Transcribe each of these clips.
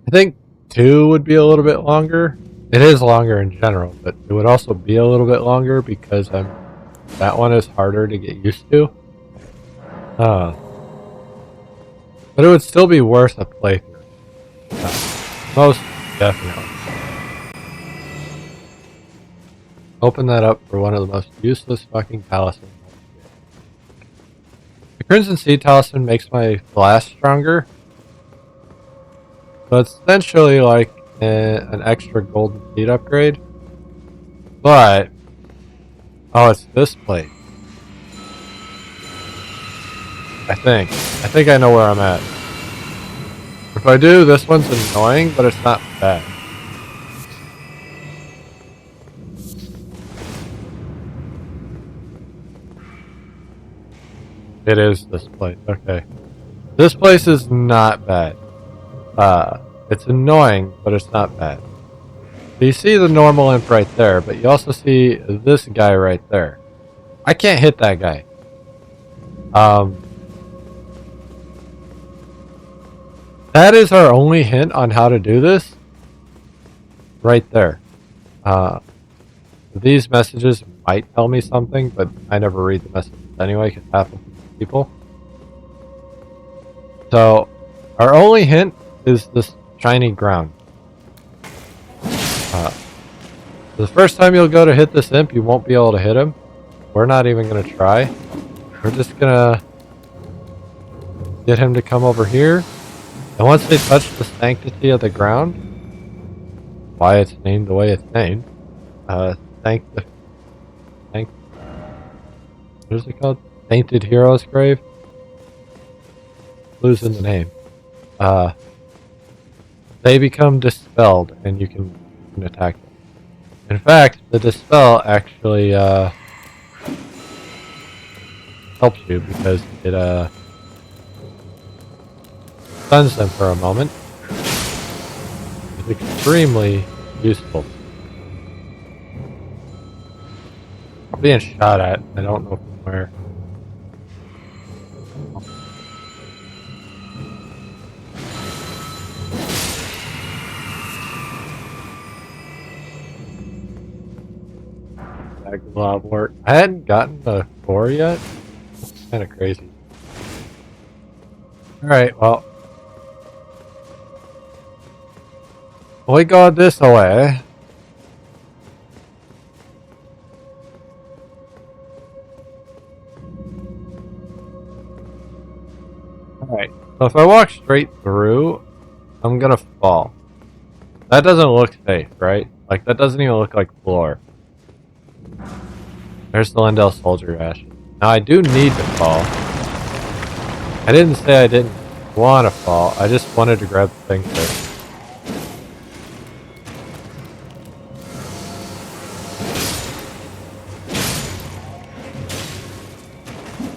I think 2 would be a little bit longer. It is longer in general, but it would also be a little bit longer because that one is harder to get used to. Uh, but it would still be worth a playthrough. Most definitely. Open that up for one of the most useless fucking talismans. The Crimson Seed Talisman makes my blast stronger. So it's essentially like an extra golden seed upgrade. But, oh, it's this plate. I think I know where I'm at. If I do, this one's annoying, but it's not bad. It is this place. Okay. This place is not bad. It's annoying, but it's not bad. So you see the normal imp right there, but you also see this guy right there. I can't hit that guy. That is our only hint on how to do this. Right there. These messages might tell me something, but I never read the messages anyway, because half of people. So, our only hint is this shiny ground. The first time you'll go to hit this imp, you won't be able to hit him. We're not even going to try. We're just going to get him to come over here. And once they touch the sanctity of the ground, why it's named the way it's named, what is it called? Sainted Hero's Grave? Losing the name. They become dispelled and you can attack them. In fact, the dispel actually helps you because it stuns them for a moment. It's extremely useful. I'm being shot at. I don't know from where. That a lot of work. I hadn't gotten the 4 yet. It's kind of crazy. Alright, well. We go this way. Alright, so if I walk straight through, I'm gonna fall. That doesn't look safe, right? Like, that doesn't even look like floor. There's the Lindell Soldier Ash. Now, I do need to fall. I didn't say I didn't want to fall. I just wanted to grab the thing first.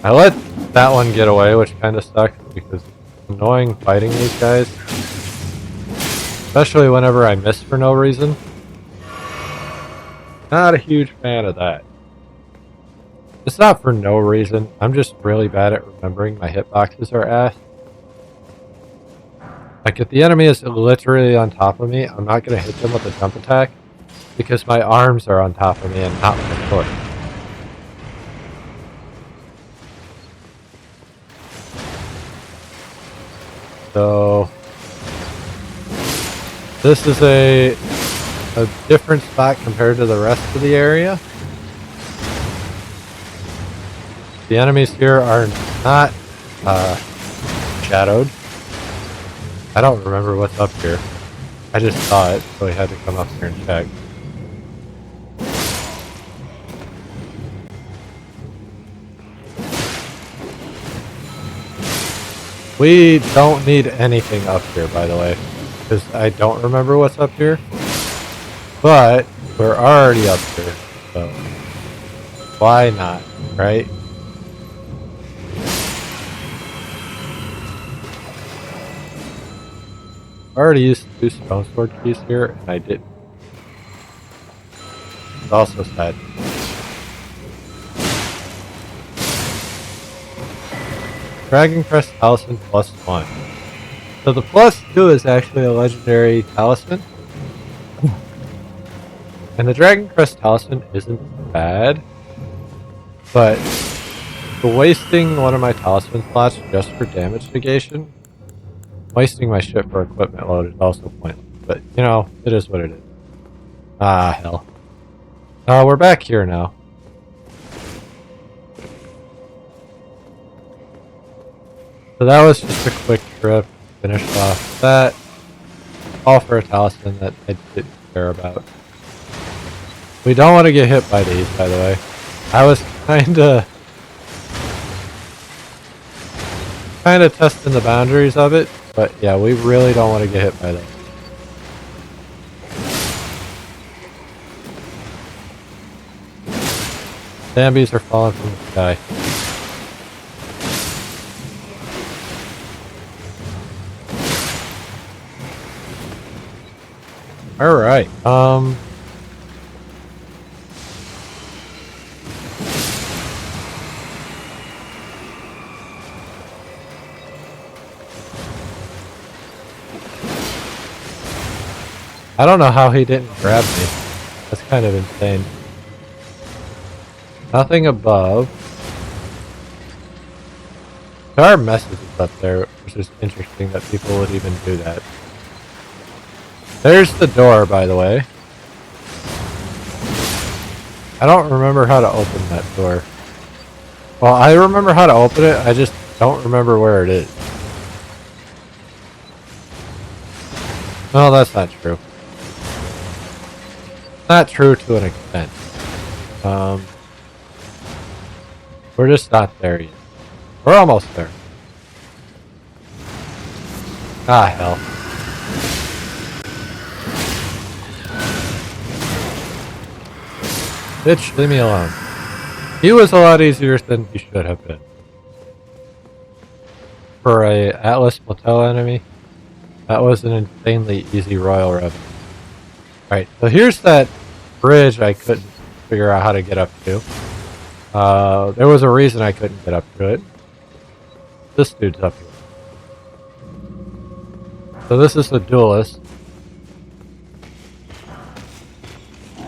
I let that one get away, which kind of sucks because it's annoying fighting these guys. Especially whenever I miss for no reason. Not a huge fan of that. It's not for no reason. I'm just really bad at remembering my hitboxes are ass. Like if the enemy is literally on top of me, I'm not going to hit them with a jump attack because my arms are on top of me and not my foot. So this is a different spot compared to the rest of the area. The enemies here are not shadowed. I don't remember what's up here. I just saw it, so I had to come up here and check. We don't need anything up here, by the way, because I don't remember what's up here. But we're already up here, so why not, right? I already used 2 stone sword keys here, and I didn't. It's also sad. Dragon Crest Talisman +1. So the +2 is actually a legendary talisman. And the Dragon Crest talisman isn't bad. But wasting one of my talisman slots just for damage negation, wasting my shit for equipment load is also pointless. But, you know, it is what it is. Ah, hell. We're back here now. So that was just a quick trip. Finished off that. All for a talisman that I didn't care about. We don't want to get hit by these, by the way. I was kinda testing the boundaries of it, but yeah, we really don't want to get hit by those. Zombies are falling from the sky. Alright, I don't know how he didn't grab me. That's kind of insane. Nothing above. There are messages up there, which is interesting that people would even do that. There's the door, by the way. I don't remember how to open that door. Well, I remember how to open it, I just don't remember where it is. No, that's not true. Not true to an extent. We're just not there yet. We're almost there. Ah, hell. Bitch, leave me alone. He was a lot easier than he should have been. For a Atlas Motel enemy, that was an insanely easy Royal Revenue. Right, so here's that bridge I couldn't figure out how to get up to. There was a reason I couldn't get up to it. This dude's up here. So this is the duelist.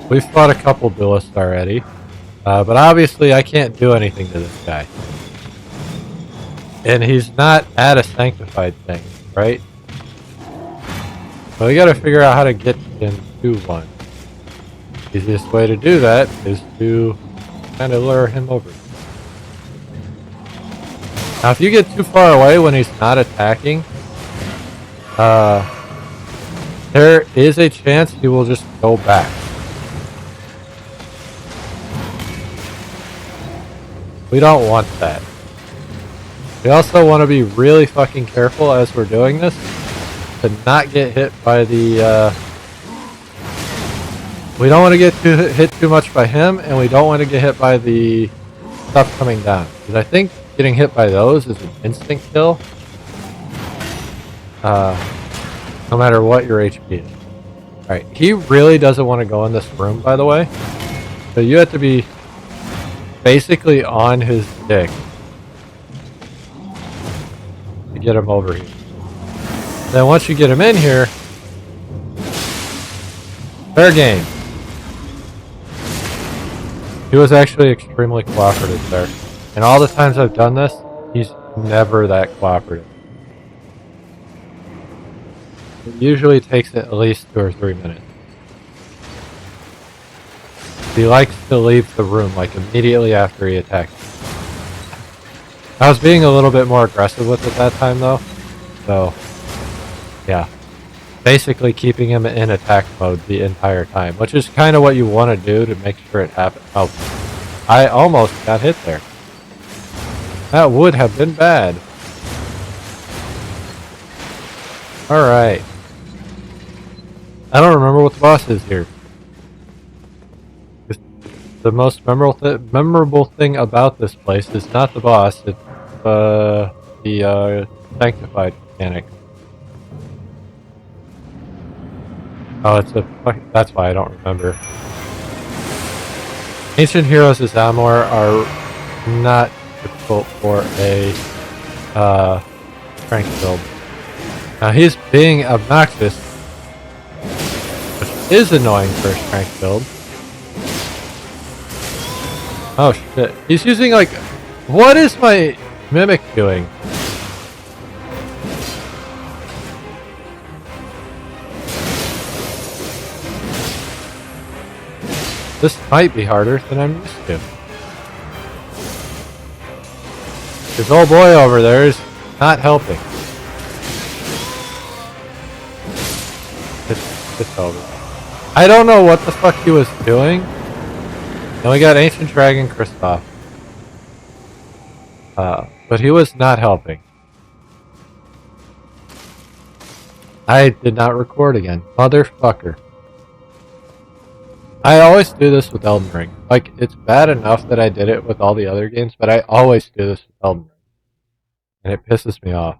We've fought a couple duelists already. But obviously I can't do anything to this guy. And he's not at a sanctified thing, right? So we gotta figure out how to get him to one. Easiest way to do that is to kind of lure him over. Now if you get too far away when he's not attacking, there is a chance he will just go back. We don't want that. We also want to be really fucking careful as we're doing this to not get hit by the, we don't want to get hit too much by him, and we don't want to get hit by the stuff coming down. Because I think getting hit by those is an instant kill. No matter what your HP is. Alright, he really doesn't want to go in this room, by the way. So you have to be basically on his dick to get him over here. Then once you get him in here, fair game. He was actually extremely cooperative there. And all the times I've done this, he's never that cooperative. It usually takes at least 2 or 3 minutes. He likes to leave the room like immediately after he attacks. I was being a little bit more aggressive with it that time though. So, yeah. Basically keeping him in attack mode the entire time, which is kind of what you want to do to make sure it happens. Oh, I almost got hit there. That would have been bad. Alright. I don't remember what the boss is here. The most memorable thing about this place is not the boss, it's the sanctified mechanic. Oh, that's why I don't remember. Ancient Heroes as Amor are not difficult for a strength build. Now he's being obnoxious, which is annoying for a strength build. Oh shit. He's using like... What is my mimic doing? This might be harder than I'm used to. This old boy over there is not helping. It's over. I don't know what the fuck he was doing. And we got Ancient Dragon Kristoff. But he was not helping. I did not record again. Motherfucker. I always do this with Elden Ring. Like, it's bad enough that I did it with all the other games, but I always do this with Elden Ring. And it pisses me off.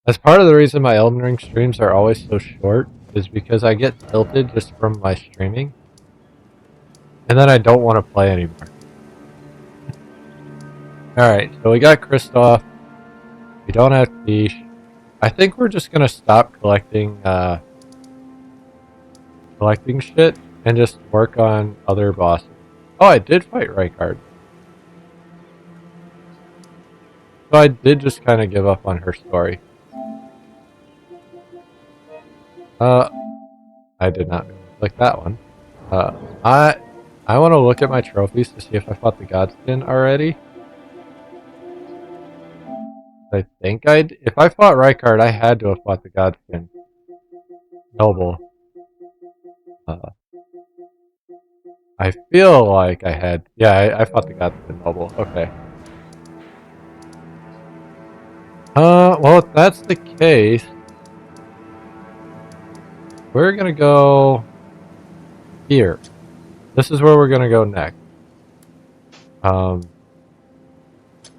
As part of the reason my Elden Ring streams are always so short is because I get tilted just from my streaming. And then I don't want to play anymore. Alright, so we got Kristoff. We don't have Peach. I think we're just gonna stop collecting shit and just work on other bosses. Oh, I did fight Rykard. So I did just kind of give up on her story. I did not click that one. I want to look at my trophies to see if I fought the Godskin already. I think if I fought Rykard, I had to have fought the Godskin. Noble. I feel like I had. Yeah, I fought the Godskin Noble. Okay. Well, if that's the case, we're gonna go here. This is where we're gonna go next.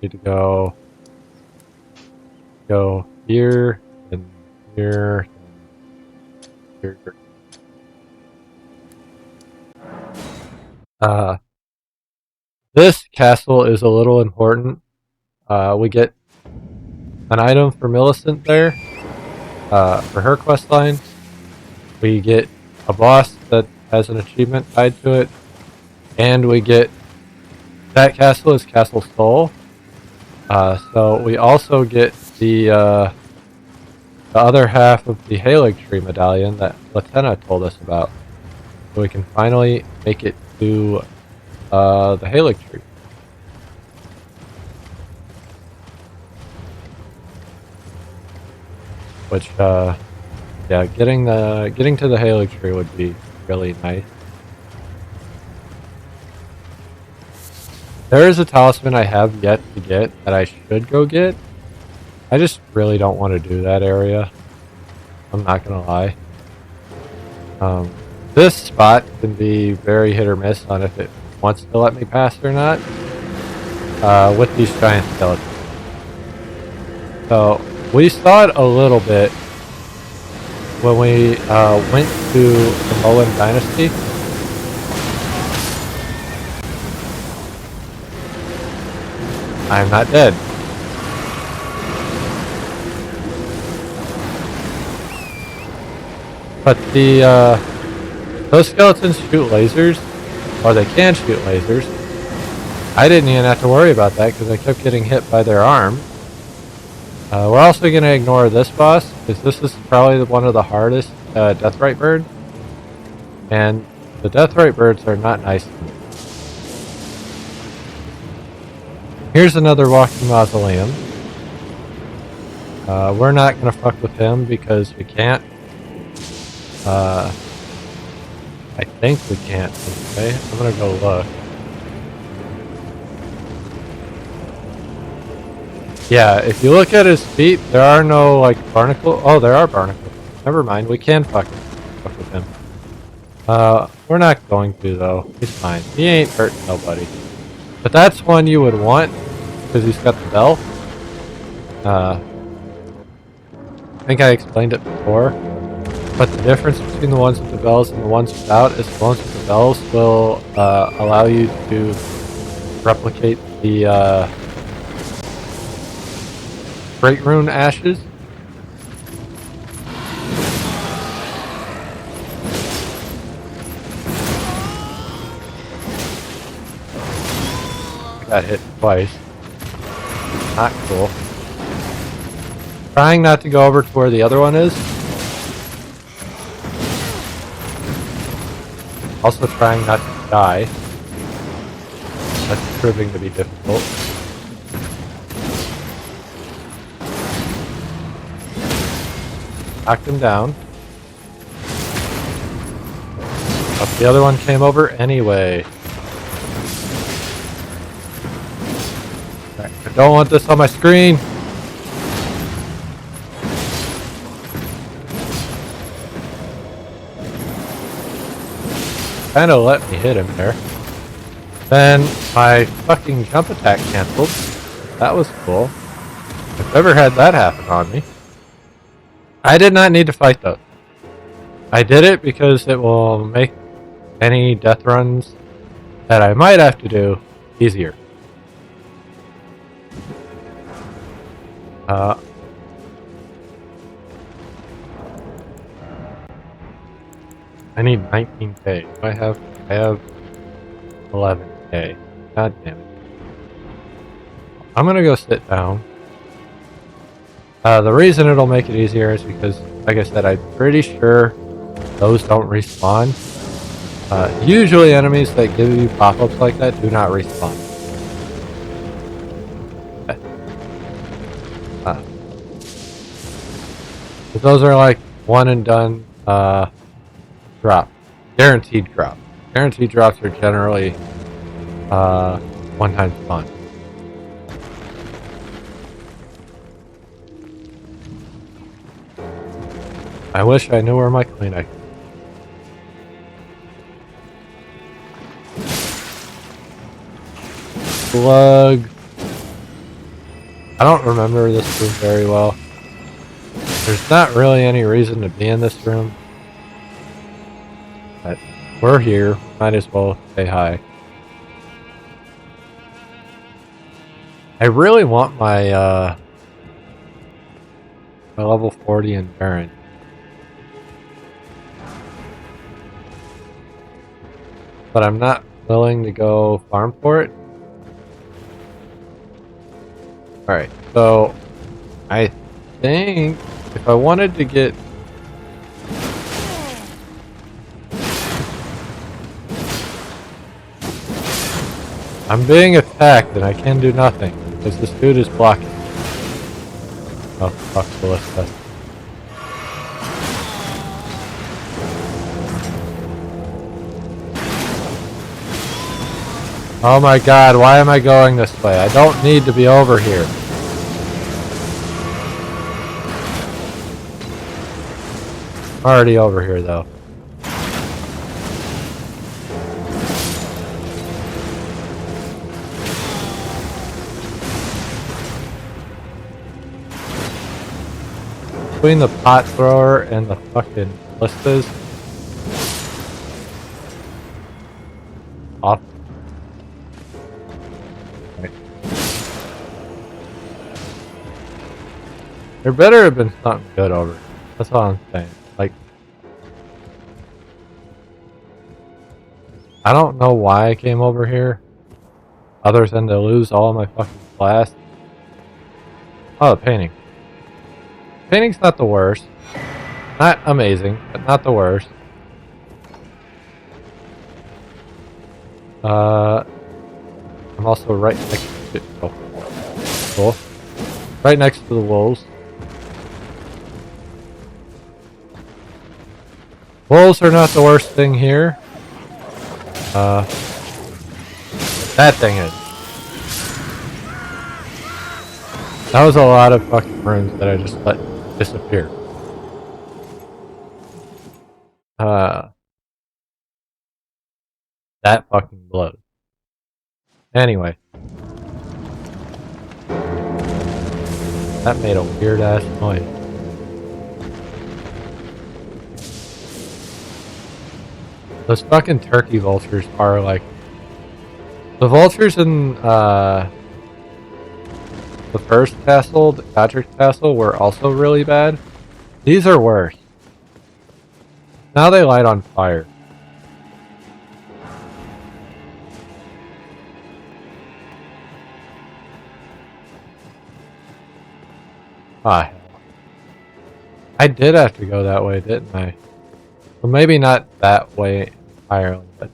Need to go here and here and here. This castle is a little important. We get an item for Millicent there, for her quest line. We get a boss that has an achievement tied to it, and we get that castle is Castle Soul. So we also get the other half of the Halig Tree medallion that Latenna told us about. So we can finally make it to the Halig Tree. Which, yeah, getting to the Halig Tree would be really nice. There is a talisman I have yet to get that I should go get. I just really don't want to do that area. I'm not gonna lie. This spot can be very hit or miss on if it wants to let me pass or not. With these giant skeletons. So we saw it a little bit when we went to the Mullen Dynasty. I'm not dead. But those skeletons shoot lasers, or they can shoot lasers. I didn't even have to worry about that because I kept getting hit by their arm. We're also going to ignore this boss because this is probably one of the hardest Deathrite birds. And the Deathrite birds are not nice to me. Here's another walking mausoleum. We're not going to fuck with him because we can't. I think we can't. Okay, I'm going to go look. Yeah, if you look at his feet, there are no, like, barnacles. Oh, there are barnacles. Never mind, we can fuck with him. We're not going to, though. He's fine. He ain't hurting nobody. But that's one you would want, because he's got the bell. I think I explained it before. But the difference between the ones with the bells and the ones without is the ones with the bells will allow you to replicate the Great Rune Ashes. got hit twice. Not cool. Trying not to go over to where the other one is. Also trying not to die. That's proving to be difficult. Knocked him down. But the other one came over anyway. Right, I don't want this on my screen. Kinda let me hit him there. Then my fucking jump attack canceled. That was cool. I've never had that happen on me. I did not need to fight those. I did it because it will make any death runs that I might have to do easier. I need 19k. I have 11k. God damn it. I'm gonna go sit down. The reason it'll make it easier is because, like I said, I'm pretty sure those don't respawn. Usually enemies that give you pop-ups like that do not respawn. But those are like one and done drop. Guaranteed drop. Guaranteed drops are generally one-time spawn. I wish I knew where my Kleenex is. Slug. I don't remember this room very well. There's not really any reason to be in this room. But we're here. Might as well say hi. I really want my my level 40 endurance. But I'm not willing to go farm for it. Alright, so I think if I wanted to get I'm being attacked and I can do nothing because this dude is blocking. Oh fuck, Ballista. Oh my god, why am I going this way? I don't need to be over here. I'm already over here though. Between the pot thrower and the fucking ballistas. Off. There better have been something good over here. That's all I'm saying. Like, I don't know why I came over here, other than to lose all of my fucking class. Oh, the painting. Painting's not the worst. Not amazing, but not the worst. I'm also right next to it. Oh, cool. Right next to the wolves. Wolves are not the worst thing here. That thing is. That was a lot of fucking runes that I just let disappear. That fucking blows. Anyway. That made a weird ass noise. Those fucking turkey vultures are like... The vultures in the first castle, the Godric castle, were also really bad. These are worse. Now they light on fire. Ah, hell. I did have to go that way, didn't I? Well, maybe not that way entirely, but...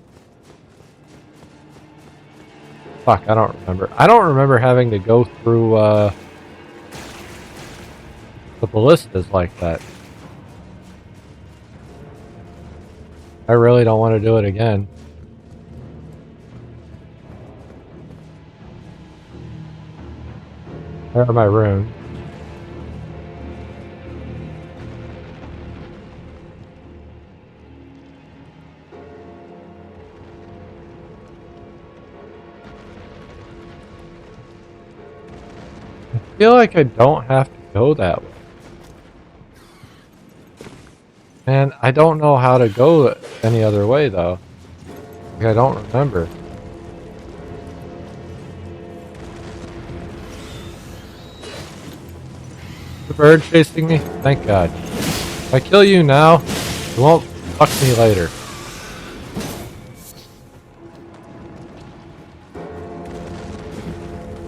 Fuck, I don't remember. I don't remember having to go through, the ballistas like that. I really don't want to do it again. Where are my runes? I feel like I don't have to go that way. Man, I don't know how to go any other way though. Like, I don't remember. The bird chasing me? Thank God. If I kill you now, it won't fuck me later.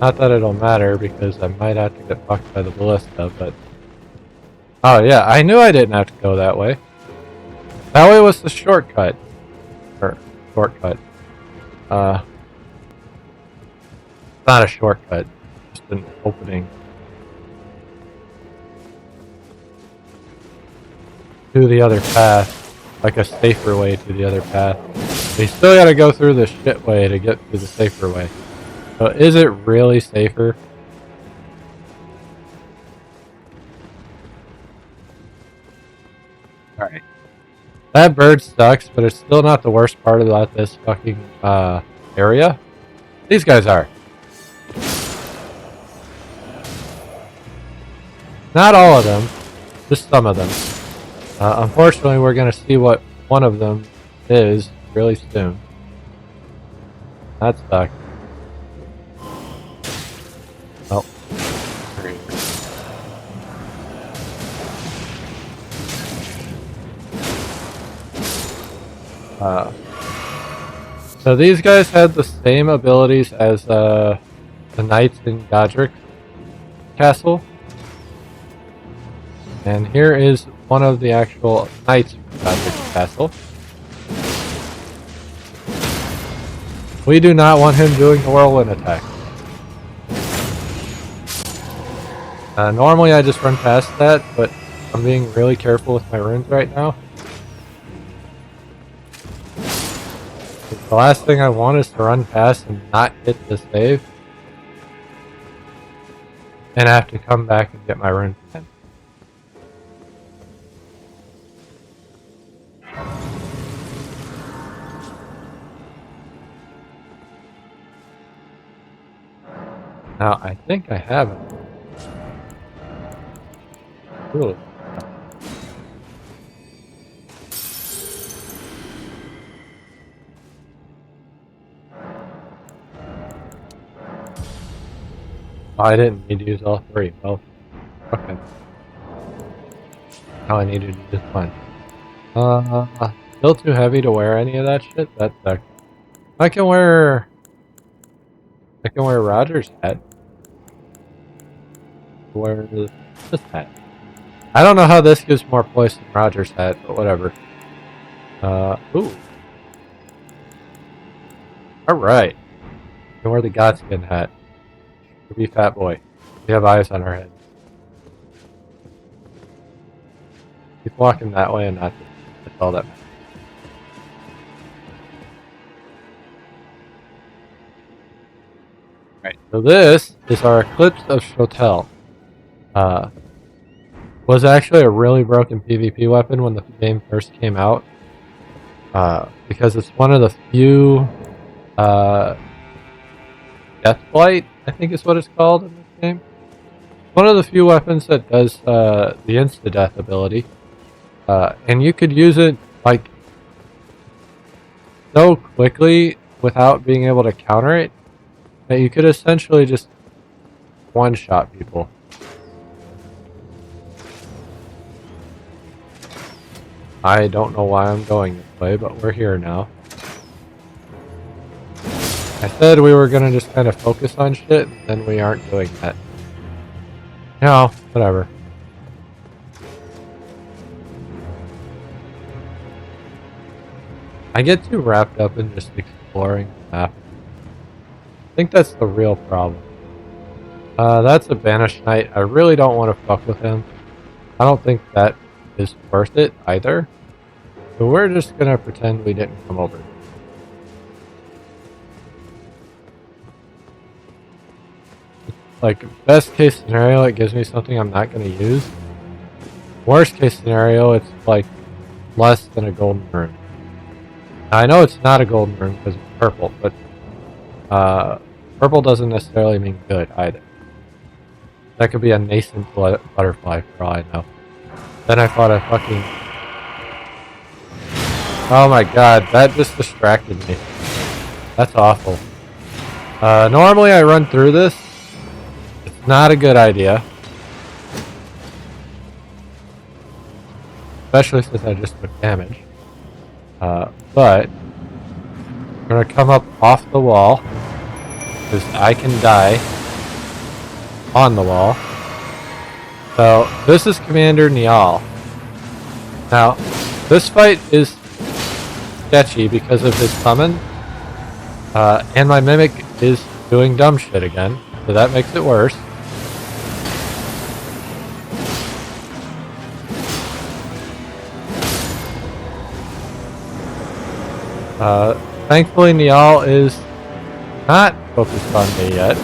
Not that it'll matter because I might have to get fucked by the ballista, but... Oh yeah, I knew I didn't have to go that way. That way was the shortcut. Or, shortcut. It's not a shortcut. Just an opening. To the other path. Like a safer way to the other path. But you still gotta go through the shit way to get to the safer way. So is it really safer? Alright. That bird sucks, but it's still not the worst part about this fucking area. These guys are. Not all of them, just some of them. Unfortunately, we're going to see what one of them is really soon. That sucks. Oh. So these guys had the same abilities as the knights in Godric's castle. And here is one of the actual knights from Godric's castle. We do not want him doing the whirlwind attack. Normally I just run past that, but I'm being really careful with my runes right now. The last thing I want is to run past and not hit the save. And have to come back and get my runes again. Now, I think I have it. Really? Oh, I didn't need to use all three. Well, okay. Now I need to do this one. Still too heavy to wear any of that shit? That sucks. I can wear Roger's hat. Wear this hat. I don't know how this gives more poise than Roger's hat, but whatever. Ooh. Alright. Can wear the Godskin hat. Be fat boy. We have eyes on our heads. Keep walking that way and not this. That's all that matters. Right, so this is our Eclipse of Shotel. Was actually a really broken PvP weapon when the game first came out. Because it's one of the few Deathblight, I think is what it's called in this game. One of the few weapons that does the insta-death ability. And you could use it like so quickly without being able to counter it that you could essentially just one-shot people. I don't know why I'm going this way, but we're here now. I said we were gonna just kind of focus on shit, and then we aren't doing that. No, whatever. I get too wrapped up in just exploring the map. I think that's the real problem. That's a banished knight. I really don't want to fuck with him. I don't think that is worth it either. So we're just gonna pretend we didn't come over. Like, best case scenario, it gives me something I'm not gonna use. Worst case scenario, it's like less than a golden rune. Now, I know it's not a golden rune because it's purple, but purple doesn't necessarily mean good either. That could be a nascent butterfly for all I know. Then I thought I fucking... Oh my god, that just distracted me. That's awful. Normally I run through this. It's not a good idea. Especially since I just took damage. But I'm gonna come up off the wall. Because I can die on the wall. So, this is Commander Niall. Now, this fight is sketchy because of his summon. And my Mimic is doing dumb shit again. So that makes it worse. Thankfully Niall is not focused on me yet.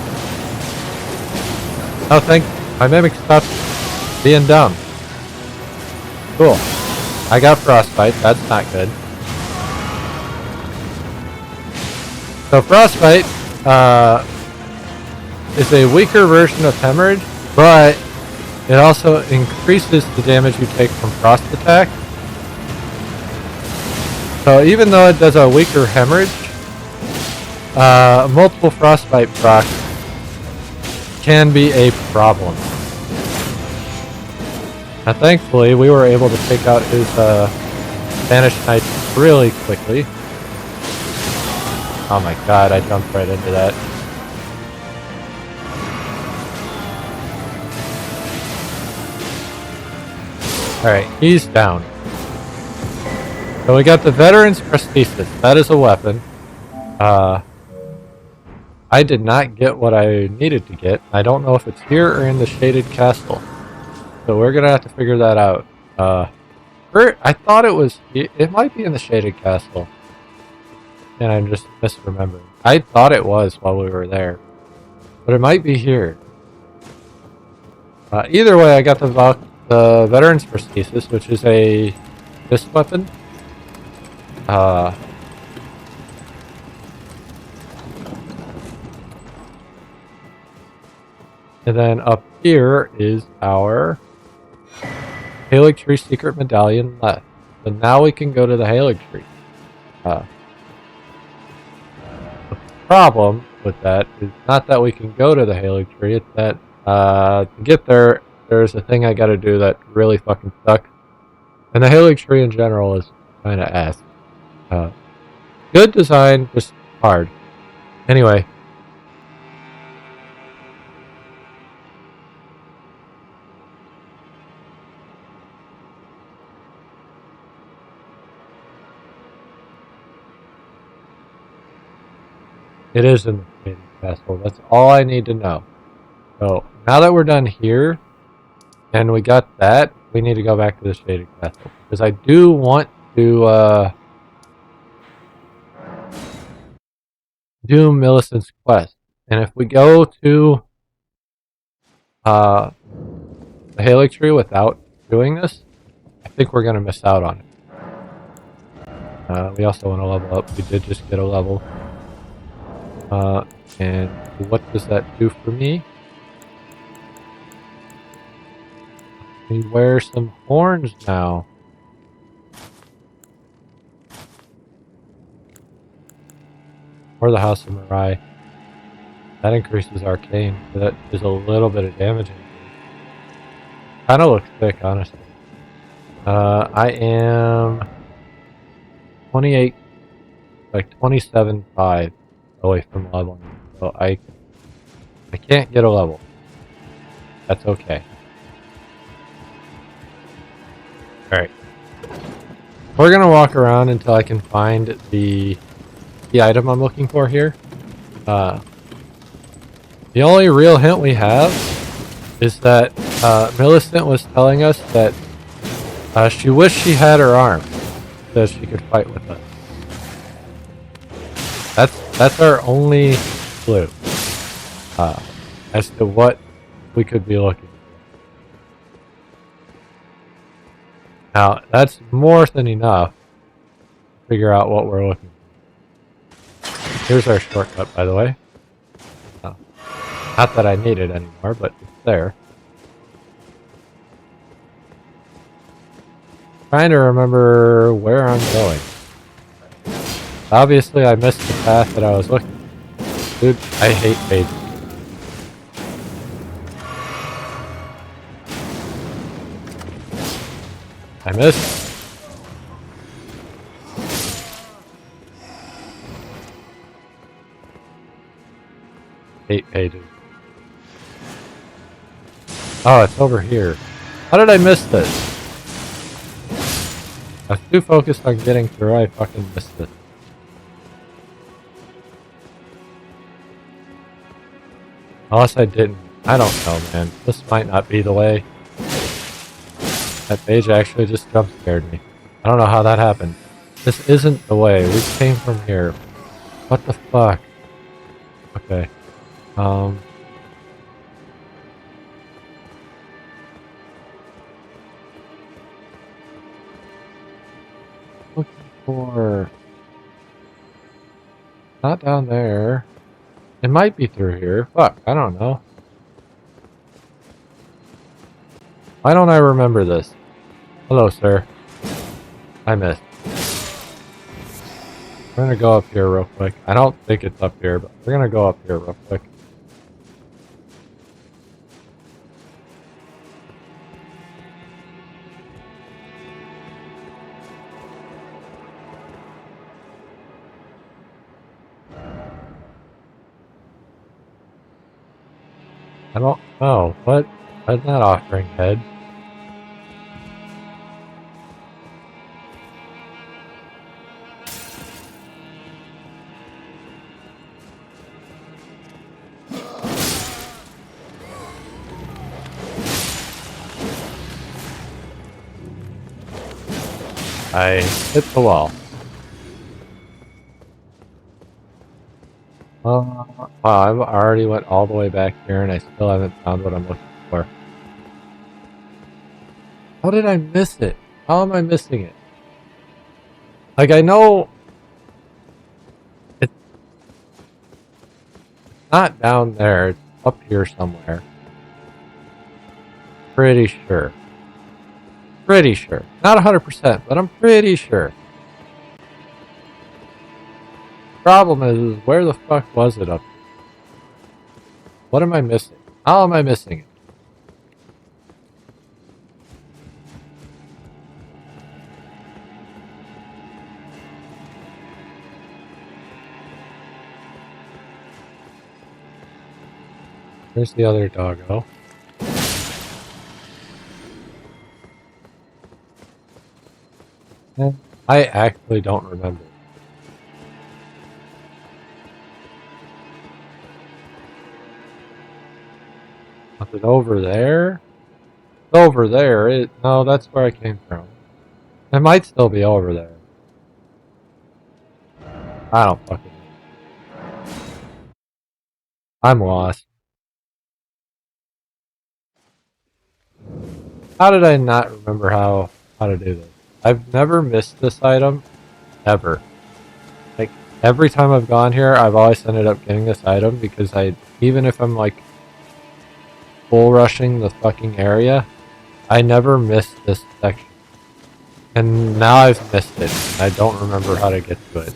Oh, my Mimic stopped being dumb. Cool. I got Frostbite, that's not good. So Frostbite is a weaker version of Hemorrhage, but it also increases the damage you take from Frost attack. So even though it does a weaker Hemorrhage, multiple Frostbite procs can be a problem. Now thankfully we were able to take out his Banished Knights really quickly. Oh my god, I jumped right into that. Alright, he's down. So we got the Veteran's Prosthesis. That is a weapon. I did not get what I needed to get. I don't know if it's here or in the Shaded Castle. So we're gonna have to figure that out. I thought it was... It might be in the Shaded Castle. And I'm just misremembering. I thought it was while we were there. But it might be here. Either way, I got the Veteran's Prosthesis, which is a fist weapon. And then up here is our Halig Tree Secret Medallion left. So now we can go to the Halig Tree. The problem with that is not that we can go to the Halig Tree, it's that to get there, there's a thing I gotta do that really fucking sucks. And the Halig Tree in general is kinda ass. Good design, just hard. Anyway. It is in the Shaded Castle. That's all I need to know. So, now that we're done here, and we got that, we need to go back to the Shaded Castle. Because I do want to, do Millicent's quest. And if we go to, the Halig Tree without doing this, I think we're going to miss out on it. We also want to level up. We did just get a level. And what does that do for me? We wear some horns now. Or the House of Mirai. That increases Arcane, so that is a little bit of damage. Kind of looks thick, honestly. I am 28, like 27.5 away from leveling, so I can't get a level. That's okay. Alright. We're gonna walk around until I can find the item I'm looking for here. The only real hint we have is that Millicent was telling us that she wished she had her arm so she could fight with us. That's our only clue as to what we could be looking for. Now, that's more than enough to figure out what we're looking for. Here's our shortcut, by the way. Not that I need it anymore, but it's there. Trying to remember where I'm going. Obviously, I missed the path that I was looking for. Dude, I hate pages. I missed. Hate pages. Oh, it's over here. How did I miss this? I was too focused on getting through, I fucking missed it. Unless I didn't. I don't know, man. This might not be the way. That page actually just jump scared me. I don't know how that happened. This isn't the way. We came from here. What the fuck? Okay. Looking for... Not down there. It might be through here. Fuck, I don't know. Why don't I remember this? Hello, sir. I missed. We're gonna go up here real quick. I don't think it's up here, but we're gonna go up here real quick. I don't know. What? I'm not offering head. I hit the wall. Wow, I've already went all the way back here and I still haven't found what I'm looking for. How did I miss it? How am I missing it? Like, I know it's not down there. It's up here somewhere. Pretty sure. Pretty sure. Not 100%, but I'm pretty sure. Problem is where the fuck was it up here? What am I missing? How am I missing it? Where's the other doggo? I actually don't remember. Was it over there? It's over there. No, that's where I came from. It might still be over there. I don't fucking know. I'm lost. How did I not remember how to do this? I've never missed this item, ever. Like, every time I've gone here, I've always ended up getting this item because even if I'm like bull rushing the fucking area, I never miss this section. And now I've missed it. I don't remember how to get to it.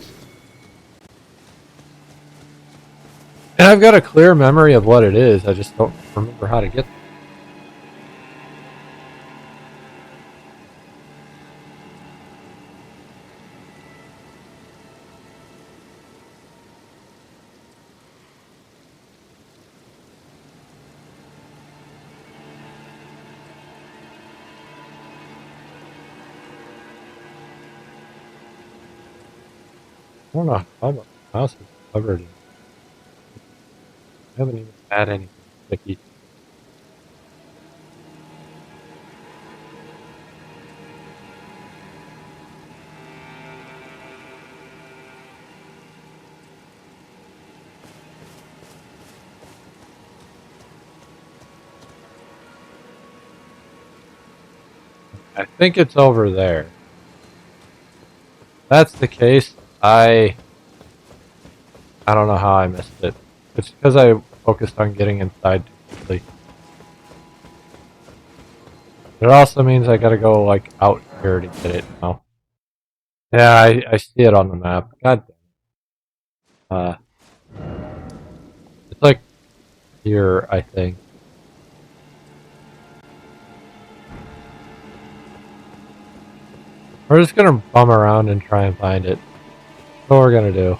And I've got a clear memory of what it is, I just don't remember how to get there. I don't know how my mouse is covered. I haven't even had anything sticky. I think it's over there. If that's the case, I don't know how I missed it. It's because I focused on getting inside too quickly. It also means I gotta go like out here to get it now. Yeah, I see it on the map. God damn. It's like here, I think. We're just gonna bum around and try and find it. That's what we're gonna do.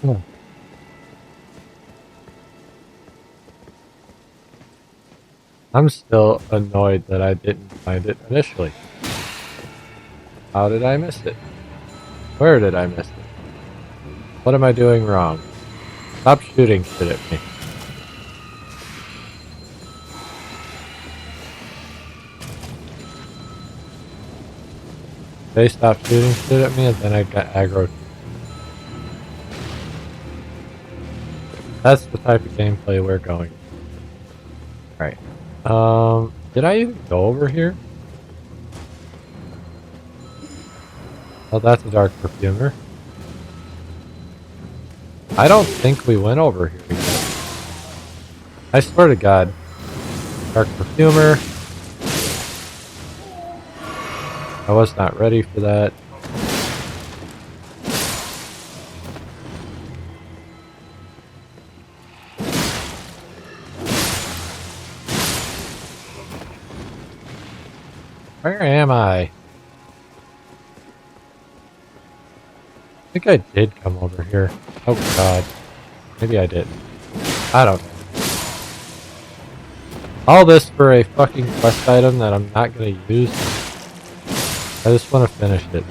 Hmm. I'm still annoyed that I didn't find it initially. How did I miss it? Where did I miss it? What am I doing wrong? Stop shooting shit at me. They stopped shooting shit at me and then I got aggro. That's the type of gameplay we're going. Right. Did I even go over here? Oh, that's a dark perfumer. I don't think we went over here yet. I swear to God. Dark perfumer. I was not ready for that. Where am I? I think I did come over here. Oh God. Maybe I didn't. I don't know. All this for a fucking quest item that I'm not gonna use. I just want to finish it.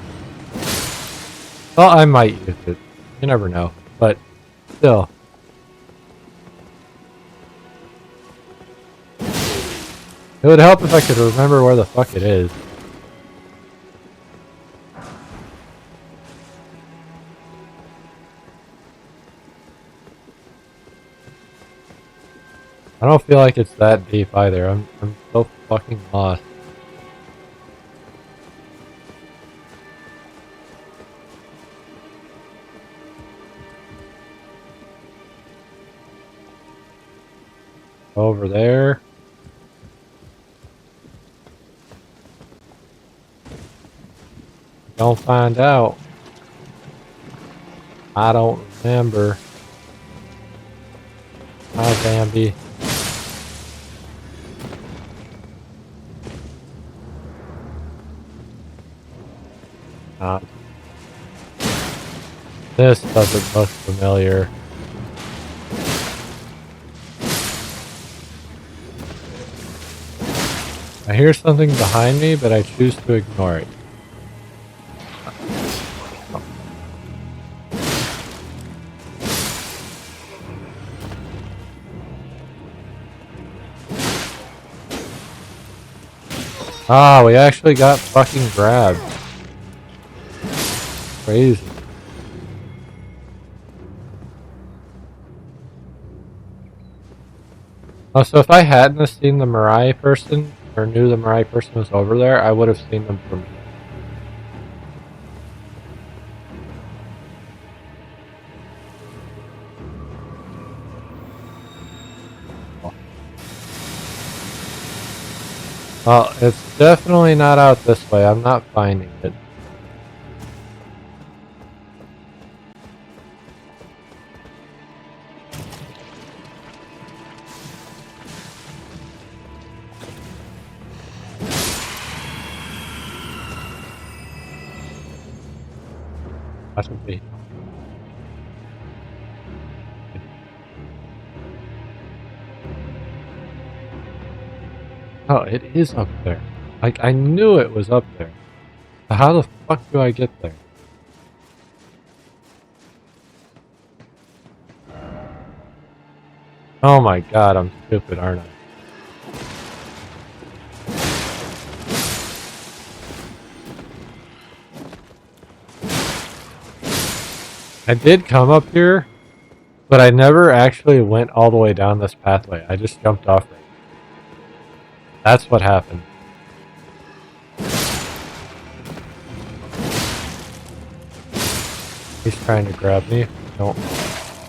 Well, I might use it. You never know. But still. It would help if I could remember where the fuck it is. I don't feel like it's that deep either. I'm so fucking lost. Over there. Don't find out. I don't remember. Hi, Bambi. This doesn't look familiar. I hear something behind me, but I choose to ignore it. Ah, we actually got fucking grabbed. Crazy. Oh, so if I hadn't have seen the Mirai person, or knew the Mirai person was over there, I would have seen them from here. Well, it's definitely not out this way. I'm not finding it. Watch him be. Oh, it is up there. Like, I knew it was up there. How the fuck do I get there? Oh my god, I'm stupid, aren't I? I did come up here, but I never actually went all the way down this pathway. I just jumped off it. That's what happened. He's trying to grab me. No.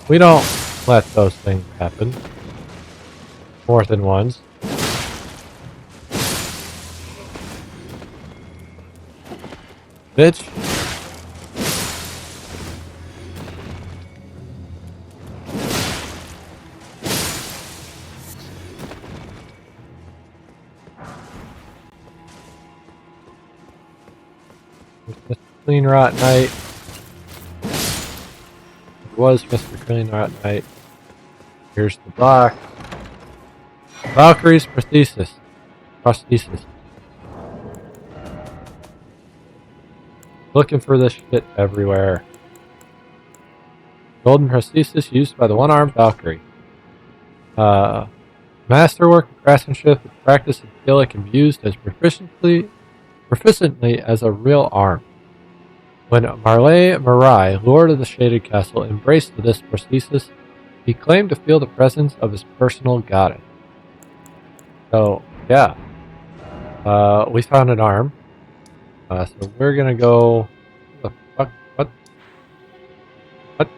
We don't let those things happen. More than once. Bitch. Mr. Clean Rot Knight. It was Mr. Clean Rot Knight. Here's the block. Valkyrie's prosthesis. Prosthesis. Looking for this shit everywhere. Golden prosthesis used by the one-armed Valkyrie. Masterwork of craftsmanship with practice and skill, it can be used as proficiently as a real arm. When Marley Marai, Lord of the Shaded Castle, embraced this prosthesis, he claimed to feel the presence of his personal goddess. So, yeah. We found an arm. So we're gonna go... What the fuck? What? What?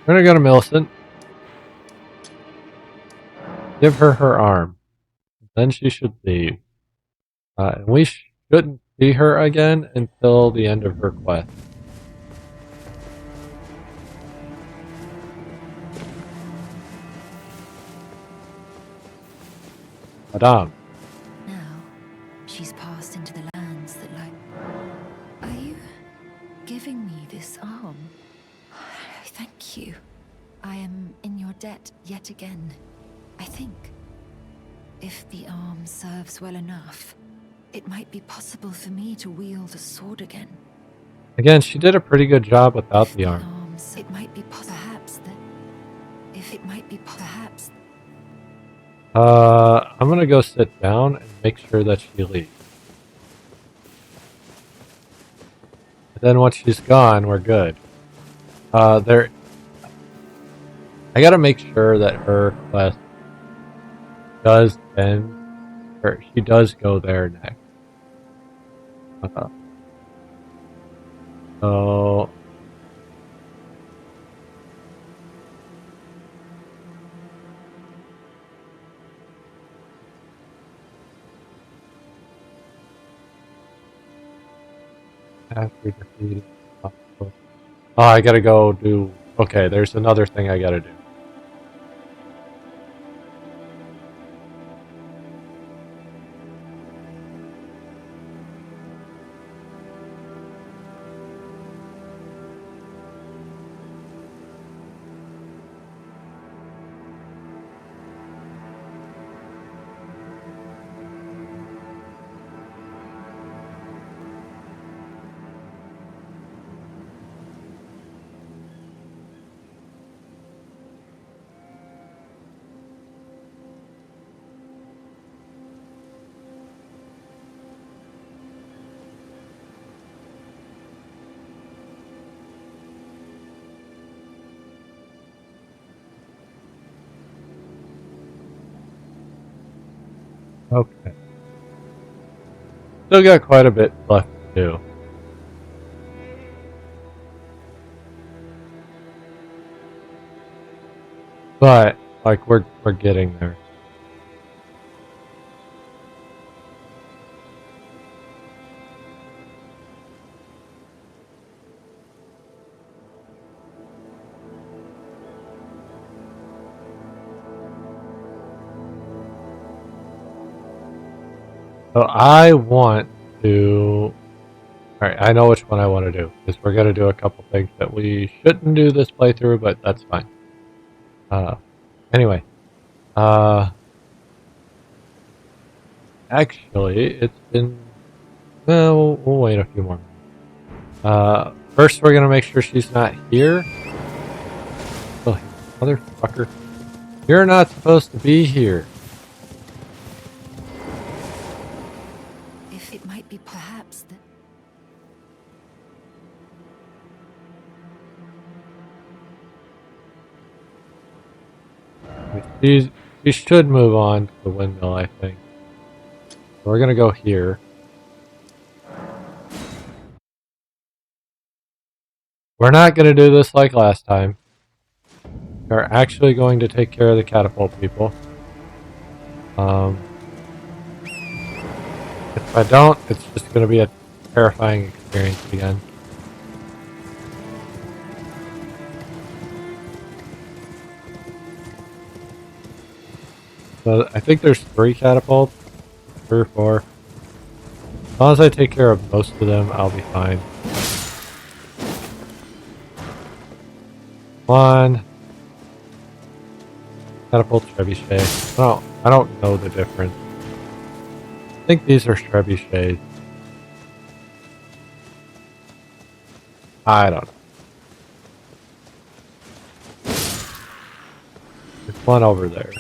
We're gonna go to Millicent. Give her her arm. Then she should leave. And we shouldn't see her again until the end of her quest. Madame. Now, she's passed into the lands that lie... Are you giving me this arm? Thank you. I am in your debt yet again. I think if the arm serves well enough, it might be possible for me to wield a sword again. Again, she did a pretty good job without the arm. It might be perhaps that... If it might be perhaps... I'm gonna go sit down and make sure that she leaves. And then once she's gone, we're good. I gotta make sure that her quest does end, or she does go there next. So... After defeating... Oh, I gotta go do... Okay, there's another thing I gotta do. Okay. Still got quite a bit left to do. But, like, we're getting there. So I want to... Alright, I know which one I want to do. Because we're going to do a couple things that we shouldn't do this playthrough, but that's fine. Anyway. Actually, it's been... Well, we'll wait a few more minutes. First we're going to make sure she's not here. Oh, motherfucker. You're not supposed to be here. If it might be perhaps that... She should move on to the windmill, I think. So we're gonna go here. We're not gonna do this like last time. We're actually going to take care of the catapult people. If I don't, it's just gonna be a terrifying experience again. So I think there's 3 catapults. 3 or 4. As long as I take care of most of them, I'll be fine. One. Catapult trebuchet. I don't know the difference. I think these are trebuchets. I don't know. There's one over there.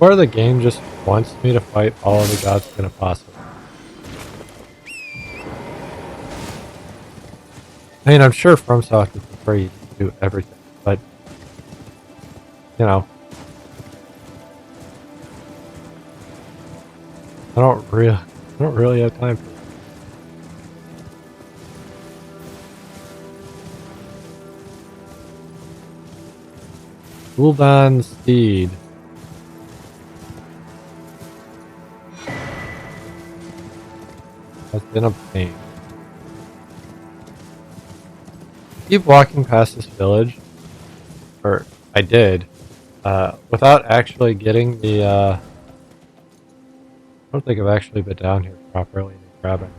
Or the game just wants me to fight all of the gods it's gonna possible. I mean, I'm sure FromSoft is free to do everything, but you know, I don't really have time for it. Gul'dan Steed. Has been obtained. Keep walking past this village, or I did, without actually getting the, I don't think I've actually been down here properly and grabbing.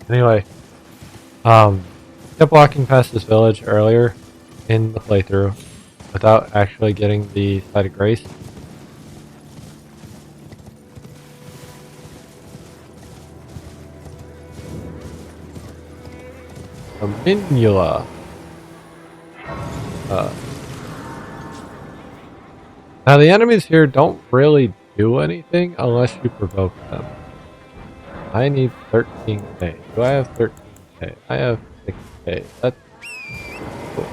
Anyway, kept walking past this village earlier in the playthrough without actually getting the Site of Grace. A Minula. Now the enemies here don't really do anything unless you provoke them. I need 13k. Do I have 13k? I have 6k. That's cool.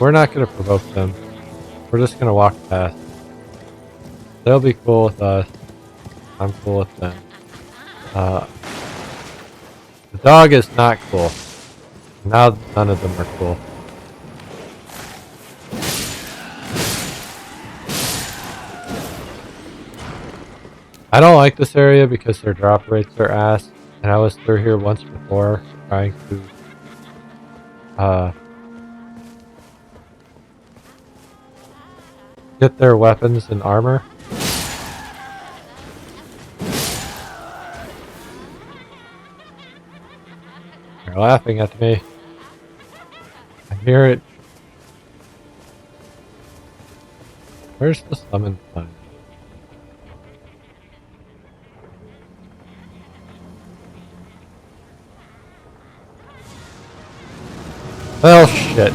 We're not gonna provoke them. We're just gonna walk past. They'll be cool with us. I'm cool with them. The dog is not cool. Now none of them are cool. I don't like this area because their drop rates are ass, and I was through here once before trying to get their weapons and armor. They're laughing at me. I hear it. Where's the summon sign? Well, shit.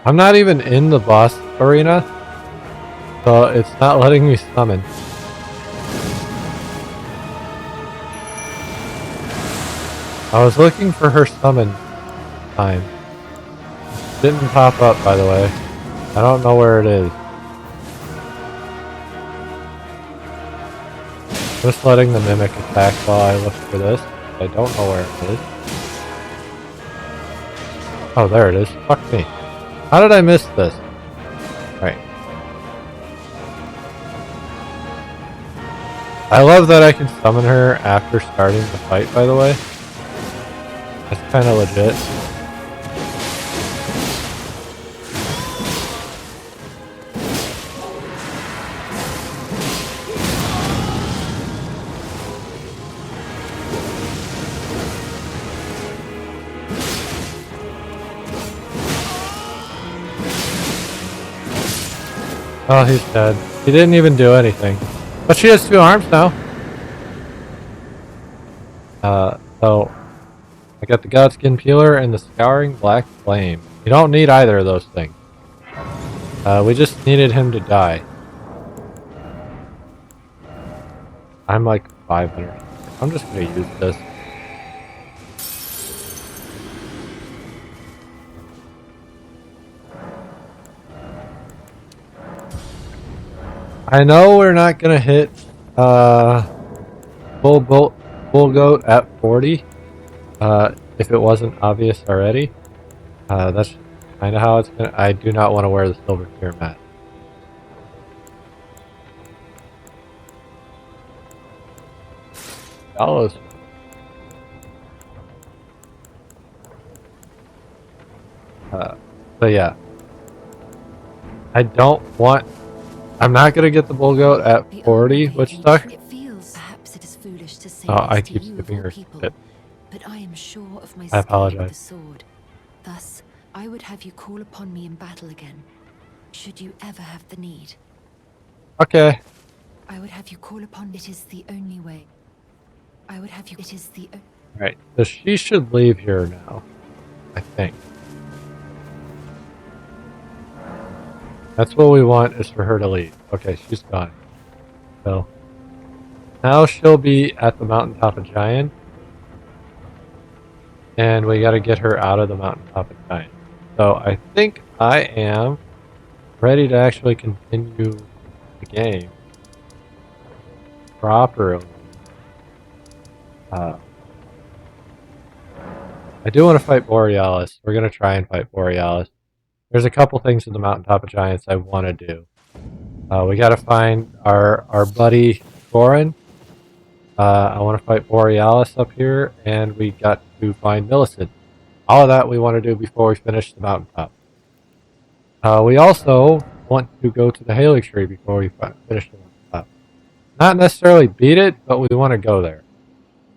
I'm not even in the boss arena, so it's not letting me summon. I was looking for her summon time. Didn't pop up, by the way. I don't know where it is. Just letting the mimic attack while I look for this. I don't know where it is. Oh, there it is. Fuck me. How did I miss this? Right. I love that I can summon her after starting the fight, by the way. That's kind of legit. Oh, he's dead. He didn't even do anything. But she has 2 arms now. So I got the Godskin Peeler and the Scouring Black Flame. You don't need either of those things. We just needed him to die. I'm like 500. I'm just gonna use this. I know we're not gonna hit Bull Goat at 40. If it wasn't obvious already. That's kind of how it's gonna. I do not want to wear the silver tier mask. Gallows. So yeah. I don't want. I'm not gonna get the bull goat at 40, which sucks. It feels perhaps it is foolish to say Oh, I this to keep you of skipping all her people, shit. but I am sure of my I skill apologize. with the sword. Thus, I would have you call upon me in battle again, should you ever have the need. Okay. I would have you call upon. It is the only way. I would have you. It is the. Right. So she should leave here now. I think. That's what we want, is for her to leave. Okay, she's gone. So now she'll be at the mountaintop of Giant. And we gotta get her out of the mountaintop of Giant. So I think I am ready to actually continue the game properly. I do want to fight Borealis. We're gonna try and fight Borealis. There's a couple things in the Mountaintop of Giants I want to do. We got to find our buddy Goran. I want to fight Borealis up here, and we got to find Millicent. All of that we want to do before we finish the mountaintop. We also want to go to the Halix Tree before we finish the mountaintop. Not necessarily beat it, but we want to go there.